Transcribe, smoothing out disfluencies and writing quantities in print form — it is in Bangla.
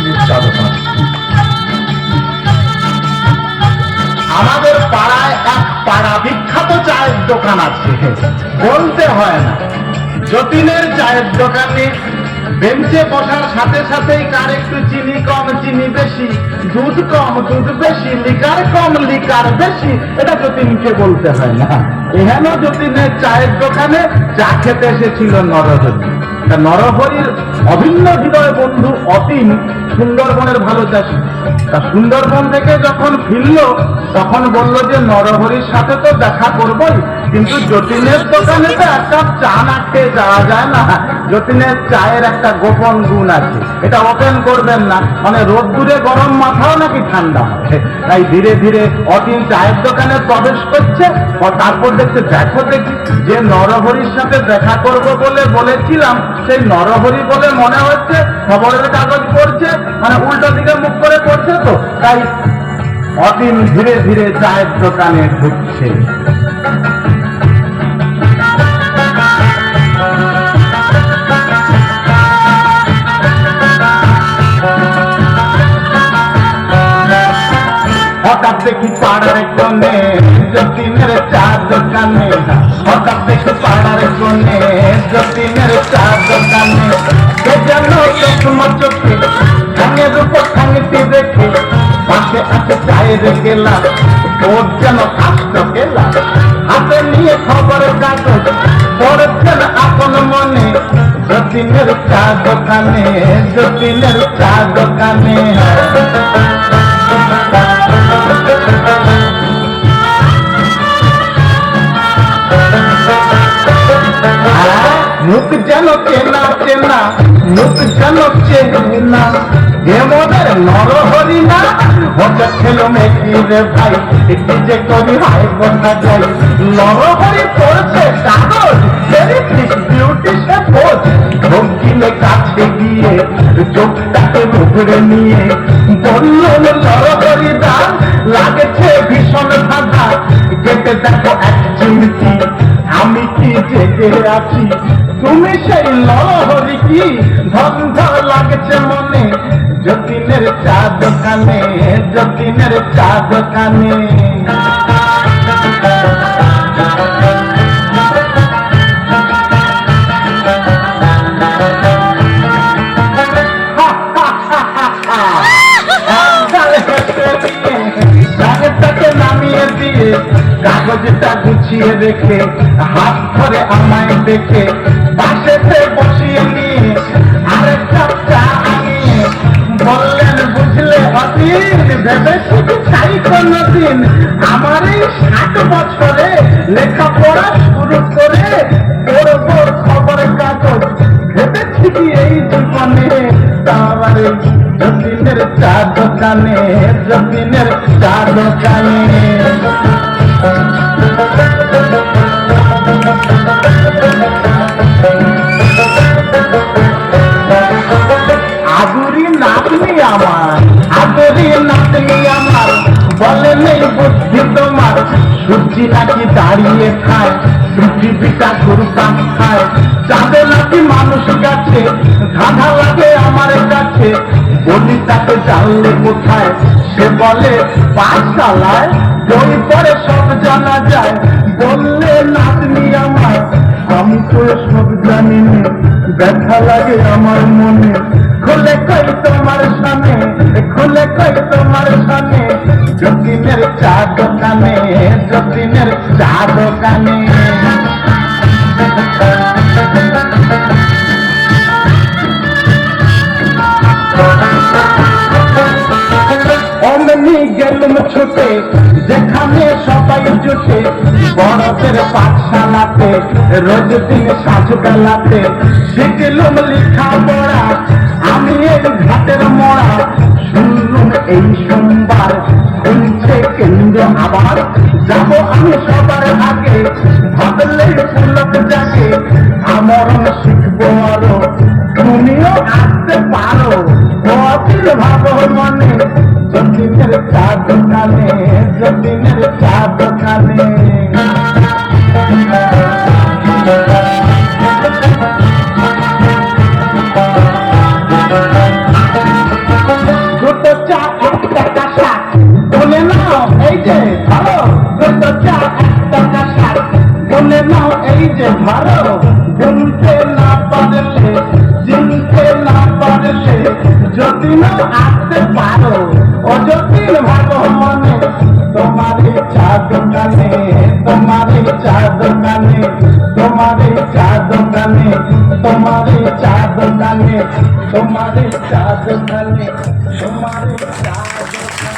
পৃথিবীর চা দোকান। আমাদের পাড়ায় এক পাড়া বিখ্যাত চায়ের দোকান আছে, বলতে হয় না। যতীনের চায়ের দোকানে বেঞ্চে বসার সাথে সাথেই কার একটু চিনি কম চিনি বেশি, দুধ কম দুধ বেশি, লিকার কম লিকার বেশি, এটা যতীনকে বলতে হয় না। এখানে যতীনের চায়ের দোকানে চা খেতে এসেছিল নরহরি। তা নরহরির অভিন্ন হৃদয় বন্ধু অতীন সুন্দরবনের ভালো চাষি। তা সুন্দরবন থেকে যখন ফিরল তখন বলল যে নরহরির সাথে তো দেখা করবই, কিন্তু যতীনের দোকানে তো এক কাপ চা না খেয়ে যাওয়া যায় না। যতীনের চায়ের একটা গোপন গুণ আছে, এটা ওপেন করবেন না, মানে রোদ্দুরে গরম মাথাও নাকি ঠান্ডা হয়। তাই ধীরে ধীরে অতীন চায়ের দোকানে প্রবেশ করছে, তারপর দেখছে দেখো দেখি যে নরহরির সাথে দেখা করব বলে বলেছিলাম সেই নরহরি বলে মনে হচ্ছে, খবরের কাগজ পড়ছে, মানে উল্টো দিকে মুখ করে পড়ছে। তো তাই অতীন ধীরে ধীরে চায়ের দোকানে ঢুকছে। হঠাৎ দেখি পাড়ার কোণে যতীনের চা দোকানে, হঠাৎ দেখি পাড়ার কোণে যতীনের চা দোকানে, কে যেন চশমা চোখে ঠাঙের উপর ঠাঙিটি রেখে পাশে আছে চায়ের গেলা, ওর যেন কাষ্ট গেলা, হাতে নিয়ে খবরের কাগজ পড়ছেন আপন মনে। যতীনের চা দোকানে যতীনের চা দোকানে মুখ যেন চেনা চেনা, মুখ যেন চেনা, এমনের নরহরি না ওটা ছিল মেকি রে ভাই, একটি যে করি হাই বন্ধা যাই। নরহরি পড়ছে কাগজ, বিউটি সে খোঁজ, ভঙ্কিলে কাছে গিয়ে চোখটাকে মুখরে নিয়ে বলল নরহরি দান লাগছে ভীষণ ঠান্ডা, কেটে দেখো এক চিমটি আমি কি জেগে আছি, তুমি সেই নরহরি কি ধন্ধ লাগছে মনে। যতীনের চা দোকানে যতীনের চা দোকানে নামিয়ে দিয়ে কাগজটা গুছিয়ে রেখে হাত ধরে আমায় দেখে পাশেতে বসিয়ে নিয়ে আরেকটা চা আনিয়ে বললেন বুঝলে অতীন, ভেবে শুধু চাই কোনদিন আমার এই 60 বছরে লেখাপড়া শুরু করে পড়বো খবরের কাগজ, ভেবেছি কি এই জীবনে তার যতীনের চা দোকানে যতীনের চা দোকানে। আদুরি নাতনি আমার আদুরি নাতনি আমার, বলে নেই বুদ্ধি তোমার, সূর্যি নাকি দাঁড়িয়ে খায় পৃথিবীটা ঘুরপাক খায়, চাঁদে নাকি মানুষ গাছে ধাঁধা লাগে আমার কাছে, বলি তাকে জানলে কোথায়, সে বলে পাঠশালায়, বই পড়ে সব জানা যায়। বললে নাতনি আমার আমি তো সব জানি না, ব্যথা লাগে আমার মনে, খুলে কই তোমার সামনে খুলে কই তোমার সামনে। যতীনের চা দোকানে যতীনের চা দোকানে অমনি গেলুম ছুটে যেখানে সবাই জুটে, বড়দের পাঠশালাতে রোজ দিন সাজ বেলাতে শিখলুম লিখা পড়া, আমি এই ঘাটের মোড়া শুনলুম এই সোমবার খুলছে কেন্দ্র আবার, যাবো আমি সবার আগে ভাবলে পুলক যাকে, আমরণ শিখবো আরো তুমিও আসতে পারো, অচির ভাবো মনে। যতীনের চা দোকানে যতীনের চা দোকানে বলে নাও এই যে ধরো গুনতে না পারলে চিনতে না পারলে যতীন আসতে পারো ও যতীন ভালো মনে তোমারই চা দোকানে তোমারই চা দোকানে তোমারই চা দোকানে তোমারই চা দোকানে তোমারই চা দোকানে তোমারই চা দোকানে